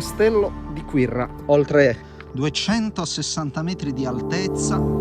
castello di Quirra, oltre 260 metri di altezza.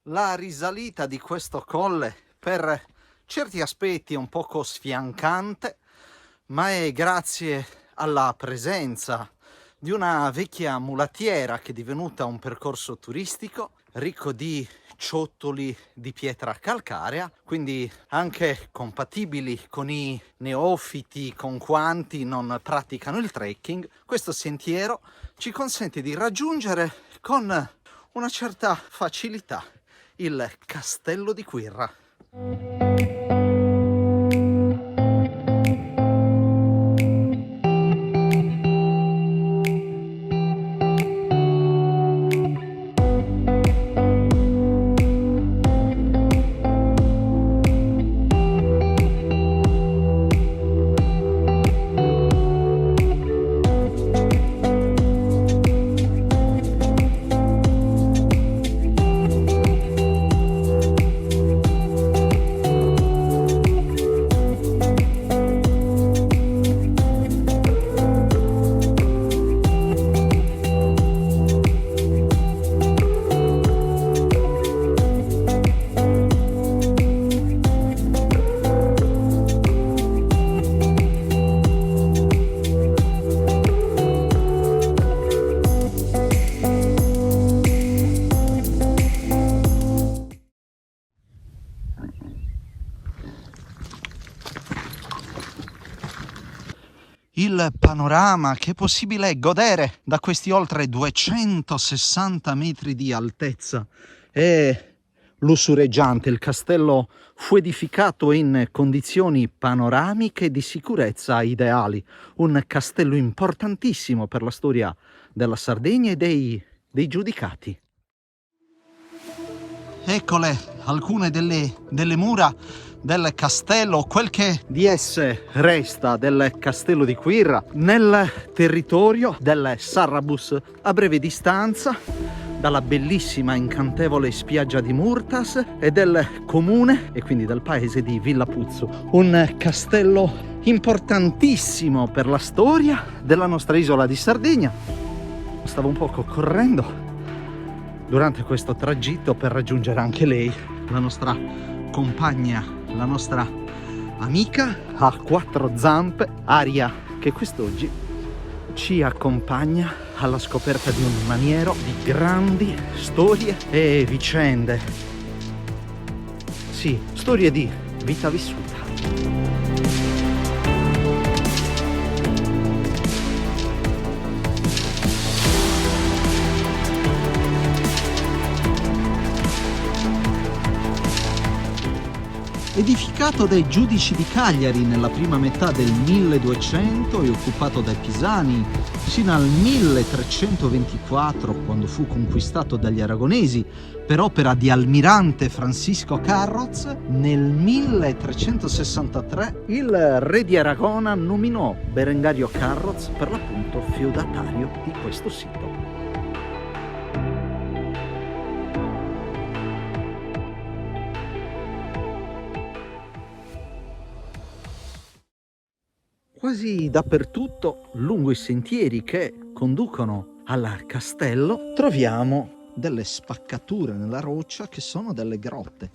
La risalita di questo colle per certi aspetti è un poco sfiancante, ma è grazie alla presenza di una vecchia mulattiera che è divenuta un percorso turistico ricco di ciottoli di pietra calcarea, quindi anche compatibili con i neofiti, con quanti non praticano il trekking. Questo sentiero ci consente di raggiungere con una certa facilità il castello di Quirra. Il panorama che è possibile godere da questi oltre 260 metri di altezza è lussureggiante. Il castello fu edificato in condizioni panoramiche di sicurezza ideali, un castello importantissimo per la storia della Sardegna e dei giudicati. Eccole alcune delle mura del castello, quel che di esse resta del castello di Quirra, nel territorio del Sarrabus, a breve distanza dalla bellissima incantevole spiaggia di Murtas e del comune e quindi del paese di Villapuzzo. Un castello importantissimo per la storia della nostra isola di Sardegna. Stavo un poco correndo durante questo tragitto per raggiungere anche lei, la nostra compagna, la nostra amica a quattro zampe, Aria, che quest'oggi ci accompagna alla scoperta di un maniero di grandi storie e vicende. Sì, storie di vita vissuta. Edificato dai giudici di Cagliari nella prima metà del 1200 e occupato dai pisani sino al 1324, quando fu conquistato dagli aragonesi per opera di Almirante Francisco Carroz, nel 1363 il re di Aragona nominò Berengario Carroz per l'appunto feudatario di questo sito. Quasi dappertutto, lungo i sentieri che conducono al castello, troviamo delle spaccature nella roccia che sono delle grotte,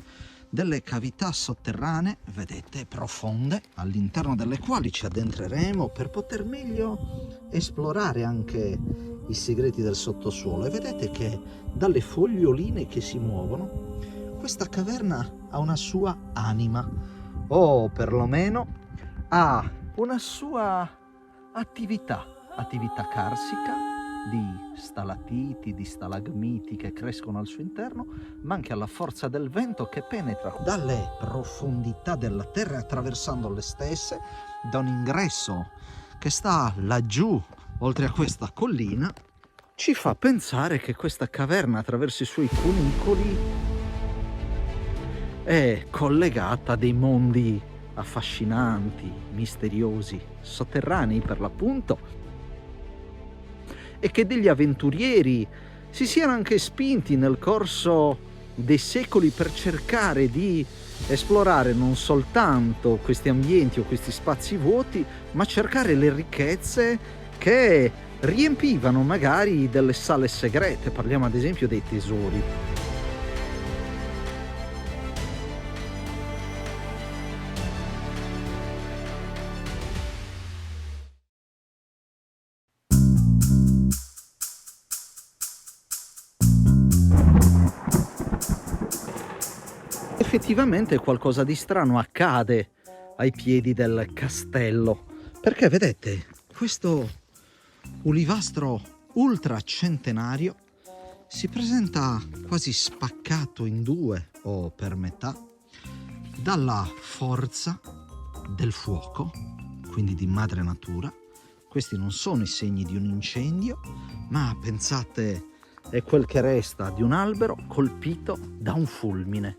delle cavità sotterranee, vedete, profonde, all'interno delle quali ci addentreremo per poter meglio esplorare anche i segreti del sottosuolo. E vedete che dalle foglioline che si muovono, questa caverna ha una sua anima, o perlomeno ha una sua attività carsica, di stalatiti, di stalagmiti che crescono al suo interno, ma anche alla forza del vento che penetra dalle profondità della terra, attraversando le stesse, da un ingresso che sta laggiù, oltre a questa collina, ci fa pensare che questa caverna, attraverso i suoi cunicoli, è collegata a dei mondi affascinanti, misteriosi, sotterranei per l'appunto, e che degli avventurieri si siano anche spinti nel corso dei secoli per cercare di esplorare non soltanto questi ambienti o questi spazi vuoti, ma cercare le ricchezze che riempivano magari delle sale segrete. Parliamo ad esempio dei tesori. Effettivamente qualcosa di strano accade ai piedi del castello, perché vedete questo olivastro ultracentenario si presenta quasi spaccato in due o per metà dalla forza del fuoco, quindi di madre natura. Questi non sono i segni di un incendio, ma pensate, è quel che resta di un albero colpito da un fulmine.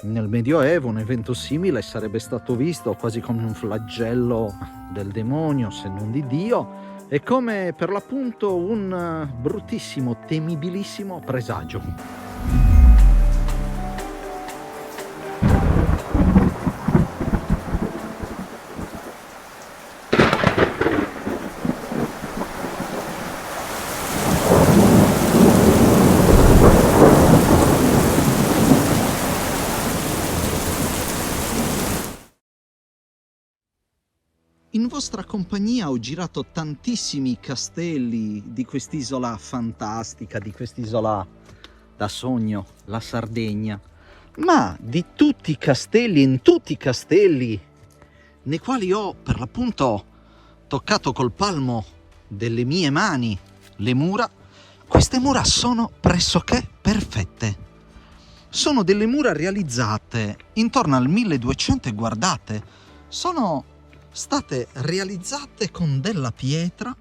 Nel Medioevo un evento simile sarebbe stato visto quasi come un flagello del demonio, se non di Dio, e come per l'appunto un bruttissimo, temibilissimo presagio. In vostra compagnia ho girato tantissimi castelli di quest'isola fantastica, di quest'isola da sogno, la Sardegna, ma di tutti i castelli, in tutti i castelli nei quali ho per l'appunto toccato col palmo delle mie mani le mura, queste mura sono pressoché perfette. Sono delle mura realizzate intorno al 1200 e guardate, sono state realizzate con della pietra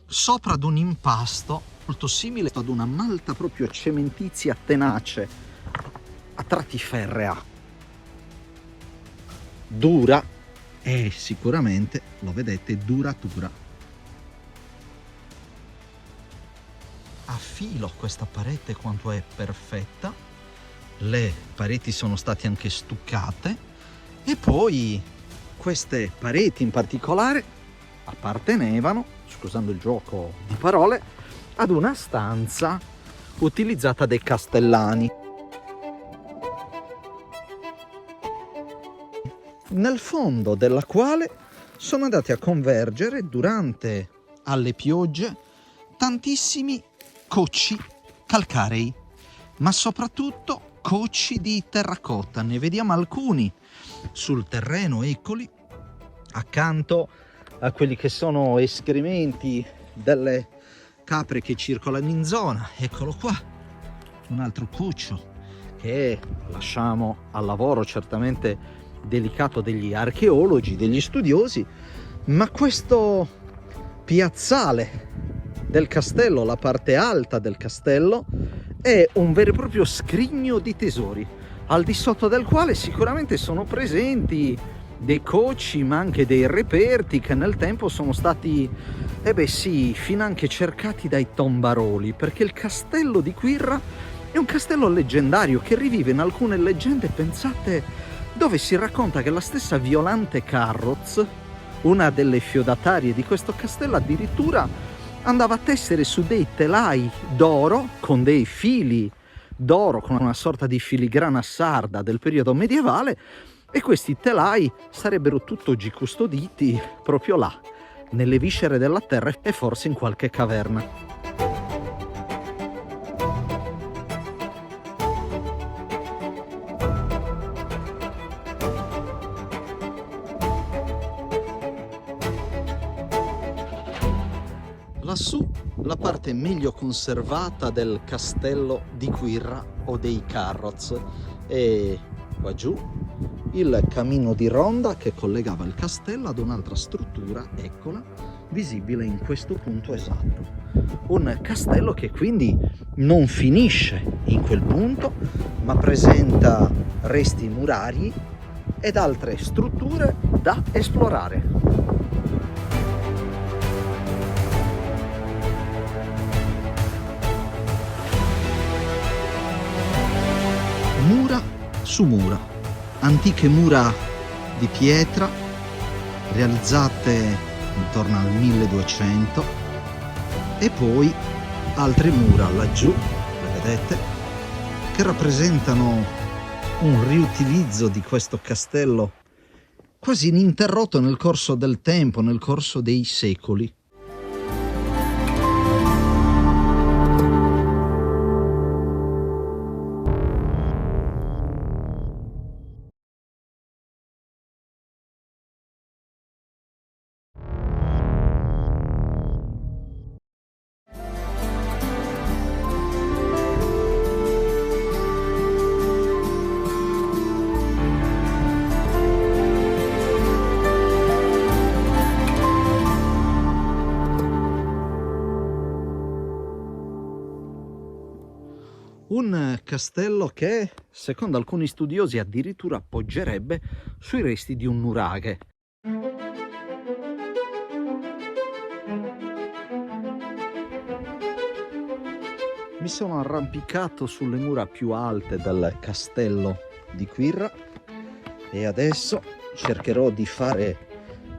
sopra ad un impasto molto simile ad una malta proprio cementizia tenace, a tratti ferrea, dura e sicuramente, lo vedete, duratura. A filo questa parete quanto è perfetta, le pareti sono state anche stuccate e poi queste pareti in particolare appartenevano, scusando il gioco di parole, ad una stanza utilizzata dai castellani, nel fondo della quale sono andati a convergere durante alle piogge tantissimi cocci calcarei, ma soprattutto cocci di terracotta. Ne vediamo alcuni sul terreno, eccoli, accanto a quelli che sono escrementi delle capre che circolano in zona. Eccolo qua, un altro coccio che lasciamo al lavoro certamente delicato degli archeologi, degli studiosi, ma questo piazzale del castello, la parte alta del castello, è un vero e proprio scrigno di tesori, al di sotto del quale sicuramente sono presenti dei cocci, ma anche dei reperti che nel tempo sono stati, finanche cercati dai tombaroli, perché il castello di Quirra è un castello leggendario che rivive in alcune leggende, pensate, dove si racconta che la stessa Violante Carroz, Una delle feudatarie di questo castello addirittura andava a tessere su dei telai d'oro con dei fili d'oro, con una sorta di filigrana sarda del periodo medievale, e questi telai sarebbero tutt'oggi custoditi proprio là, nelle viscere della terra e forse in qualche caverna. Lassù la parte meglio conservata del castello di Quirra o dei Carroz, e qua giù il camino di ronda che collegava il castello ad un'altra struttura, eccola, visibile in questo punto esatto. Un castello che quindi non finisce in quel punto, ma presenta resti murari ed altre strutture da esplorare. Mura su mura, antiche mura di pietra realizzate intorno al 1200, e poi altre mura laggiù, le vedete, che rappresentano un riutilizzo di questo castello quasi ininterrotto nel corso del tempo, nel corso dei secoli. Un castello che, secondo alcuni studiosi, addirittura appoggerebbe sui resti di un nuraghe. Mi sono arrampicato sulle mura più alte del castello di Quirra e adesso cercherò di fare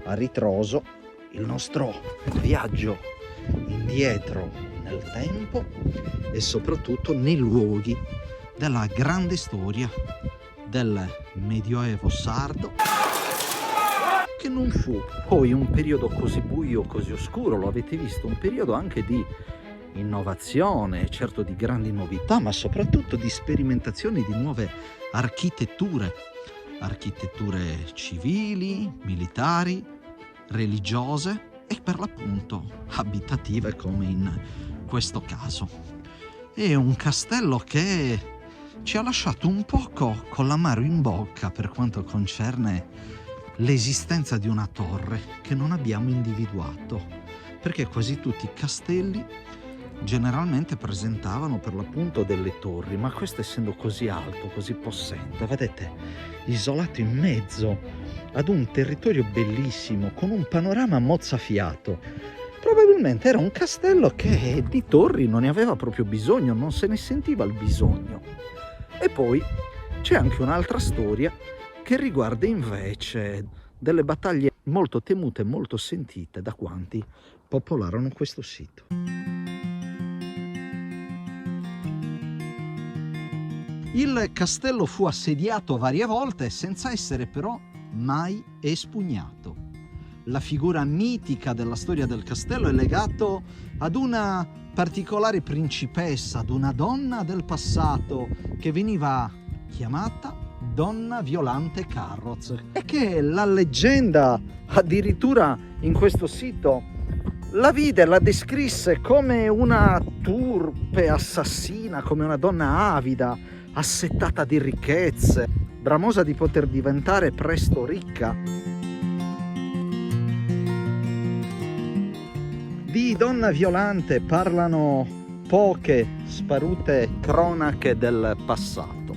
a ritroso il nostro viaggio indietro nel tempo e soprattutto nei luoghi della grande storia del Medioevo sardo, che non fu poi un periodo così buio, così oscuro, lo avete visto, un periodo anche di innovazione, certo di grandi novità, ma soprattutto di sperimentazioni di nuove architetture civili, militari, religiose e per l'appunto abitative, come in questo caso. È un castello che ci ha lasciato un poco con l'amaro in bocca per quanto concerne l'esistenza di una torre che non abbiamo individuato, perché quasi tutti i castelli generalmente presentavano per l'appunto delle torri, ma questo, essendo così alto, così possente, vedete, isolato in mezzo ad un territorio bellissimo con un panorama mozzafiato, probabilmente era un castello che di torri non ne aveva proprio bisogno, non se ne sentiva il bisogno. E poi c'è anche un'altra storia che riguarda invece delle battaglie molto temute e molto sentite da quanti popolarono questo sito. Il castello fu assediato varie volte senza essere però mai espugnato. La figura mitica della storia del castello è legato ad una particolare principessa, ad una donna del passato che veniva chiamata Donna Violante Carroz, e che la leggenda addirittura in questo sito la vide, la descrisse come una turpe assassina, come una donna avida, assetata di ricchezze, bramosa di poter diventare presto ricca. Di Donna Violante parlano poche sparute cronache del passato.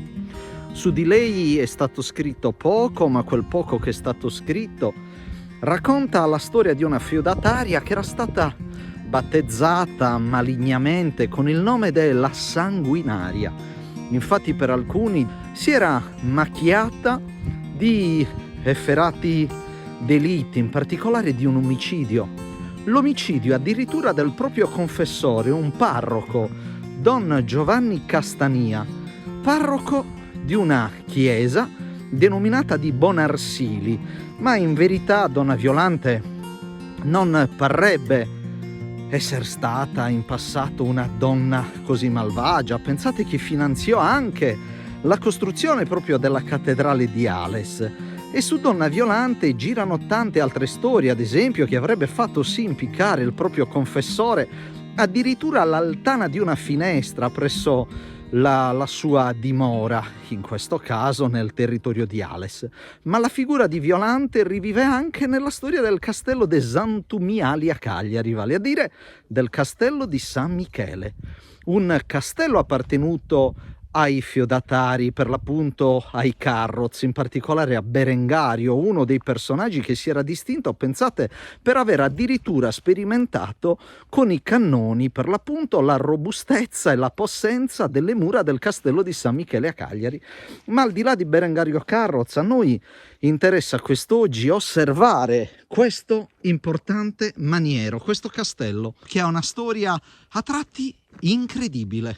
Su di lei è stato scritto poco, ma quel poco che è stato scritto racconta la storia di una feudataria che era stata battezzata malignamente con il nome della Sanguinaria. Infatti per alcuni si era macchiata di efferati delitti, in particolare di un omicidio. L'omicidio addirittura del proprio confessore, un parroco, Don Giovanni Castania, parroco di una chiesa denominata di Bonarsili, ma in verità Donna Violante non parrebbe essere stata in passato una donna così malvagia. Pensate che finanziò anche la costruzione proprio della cattedrale di Ales, e su Donna Violante girano tante altre storie, ad esempio che avrebbe fatto sì impiccare il proprio confessore addirittura all'altana di una finestra presso la sua dimora, in questo caso nel territorio di Ales. Ma la figura di Violante rivive anche nella storia del castello de Santumiali a Cagliari, vale a dire del castello di San Michele, un castello appartenuto ai feudatari, per l'appunto ai Carroz, in particolare a Berengario, uno dei personaggi che si era distinto, pensate, per aver addirittura sperimentato con i cannoni, per l'appunto, la robustezza e la possenza delle mura del castello di San Michele a Cagliari. Ma al di là di Berengario Carroz, a noi interessa quest'oggi osservare questo importante maniero, questo castello, che ha una storia a tratti incredibile.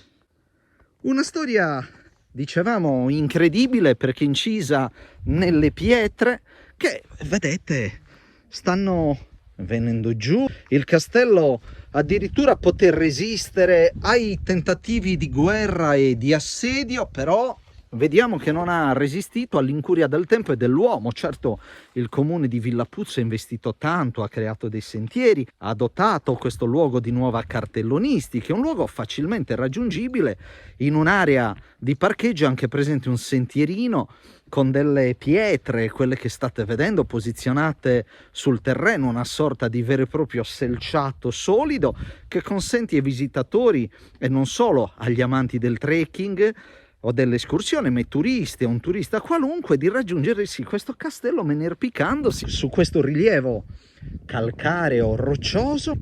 Una storia, dicevamo, incredibile perché incisa nelle pietre che, vedete, stanno venendo giù. Il castello addirittura poté resistere ai tentativi di guerra e di assedio, però vediamo che non ha resistito all'incuria del tempo e dell'uomo. Certo, il comune di Villapuzzo ha investito tanto, ha creato dei sentieri, ha dotato questo luogo di nuova cartellonistica, un luogo facilmente raggiungibile. In un'area di parcheggio è anche presente un sentierino con delle pietre, quelle che state vedendo, posizionate sul terreno, una sorta di vero e proprio selciato solido che consente ai visitatori, e non solo agli amanti del trekking o dell'escursione, ma ai turisti, a un turista qualunque, di raggiungere questo castello inerpicandosi su questo rilievo calcareo roccioso.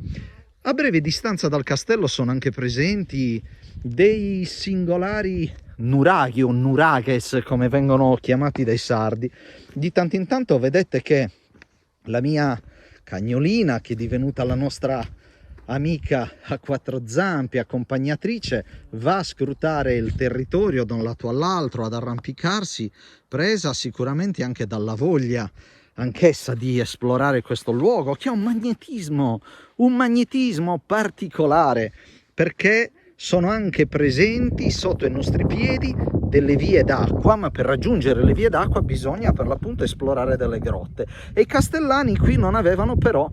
A breve distanza dal castello sono anche presenti dei singolari nuraghi o nuraghes, come vengono chiamati dai sardi. Di tanto in tanto vedete che la mia cagnolina, che è divenuta la nostra amica a quattro zampe, accompagnatrice, va a scrutare il territorio da un lato all'altro, ad arrampicarsi, presa sicuramente anche dalla voglia anch'essa di esplorare questo luogo, che ha un magnetismo particolare, perché sono anche presenti sotto i nostri piedi delle vie d'acqua, ma per raggiungere le vie d'acqua bisogna per l'appunto esplorare delle grotte, e i castellani qui non avevano però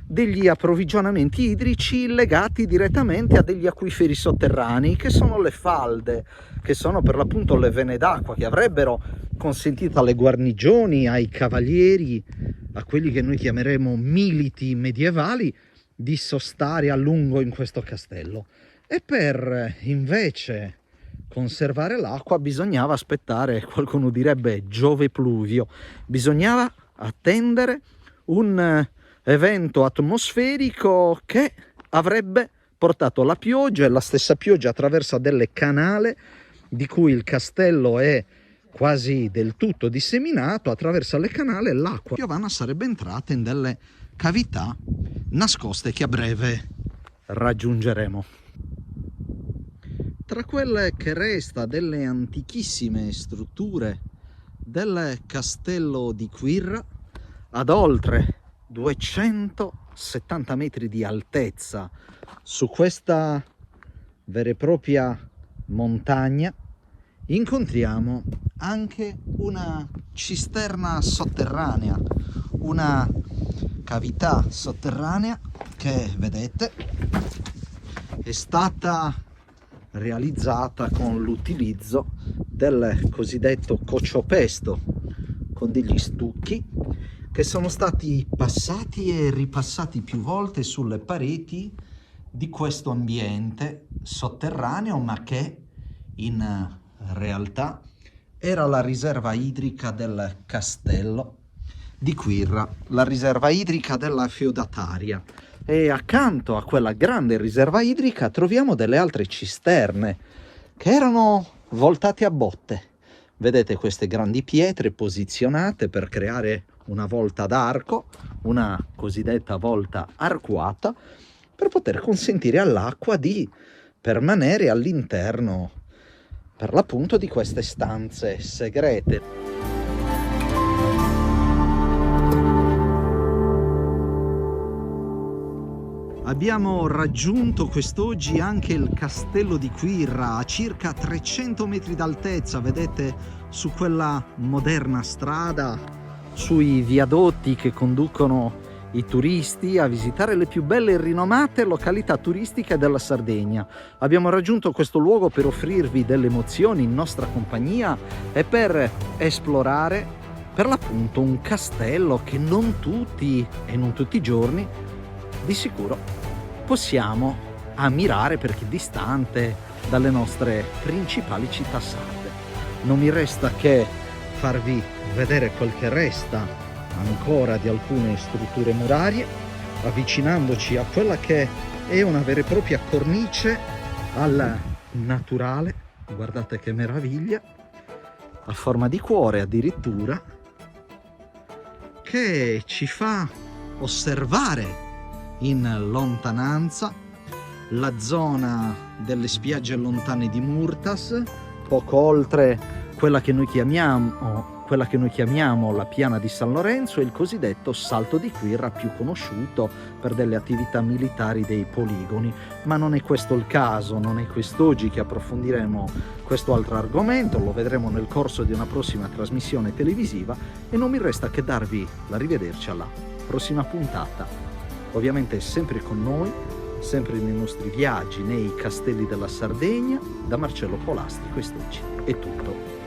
degli approvvigionamenti idrici legati direttamente a degli acquiferi sotterranei, che sono le falde, che sono per l'appunto le vene d'acqua che avrebbero consentito alle guarnigioni, ai cavalieri, a quelli che noi chiameremo militi medievali, di sostare a lungo in questo castello. E per invece conservare l'acqua bisognava aspettare, qualcuno direbbe Giove pluvio, bisognava attendere un evento atmosferico che avrebbe portato la pioggia, e la stessa pioggia attraverso delle canale di cui il castello è quasi del tutto disseminato. Attraverso le canale l'acqua piovana sarebbe entrata in delle cavità nascoste che a breve raggiungeremo. Tra quelle che resta delle antichissime strutture del castello di Quirra, ad oltre 270 metri di altezza, su questa vera e propria montagna, incontriamo anche una cisterna sotterranea, una cavità sotterranea che, vedete, è stata realizzata con l'utilizzo del cosiddetto cociopesto, con degli stucchi che sono stati passati e ripassati più volte sulle pareti di questo ambiente sotterraneo, ma che in realtà era la riserva idrica del castello di Quirra, la riserva idrica della feudataria. E accanto a quella grande riserva idrica troviamo delle altre cisterne che erano voltate a botte. Vedete queste grandi pietre posizionate per creare una volta d'arco, una cosiddetta volta arcuata, per poter consentire all'acqua di permanere all'interno, per l'appunto, di queste stanze segrete. Abbiamo raggiunto quest'oggi anche il castello di Quirra, a circa 300 metri d'altezza. Vedete su quella moderna strada, sui viadotti che conducono i turisti a visitare le più belle e rinomate località turistiche della Sardegna. Abbiamo raggiunto questo luogo per offrirvi delle emozioni in nostra compagnia e per esplorare, per l'appunto, un castello che non tutti e non tutti i giorni di sicuro possiamo ammirare, perché distante dalle nostre principali città sarde. Non mi resta che farvi vedere quel che resta ancora di alcune strutture murarie, avvicinandoci a quella che è una vera e propria cornice al naturale. Guardate che meraviglia, a forma di cuore addirittura, che ci fa osservare in lontananza la zona delle spiagge lontane di Murtas, poco oltre quella che noi chiamiamo la piana di San Lorenzo, e il cosiddetto Salto di Quirra, più conosciuto per delle attività militari dei poligoni. Ma non è questo il caso, non è quest'oggi che approfondiremo questo altro argomento, lo vedremo nel corso di una prossima trasmissione televisiva, e non mi resta che darvi l'arrivederci alla prossima puntata. Ovviamente sempre con noi, sempre nei nostri viaggi nei castelli della Sardegna. Da Marcello Polastri quest'oggi è tutto.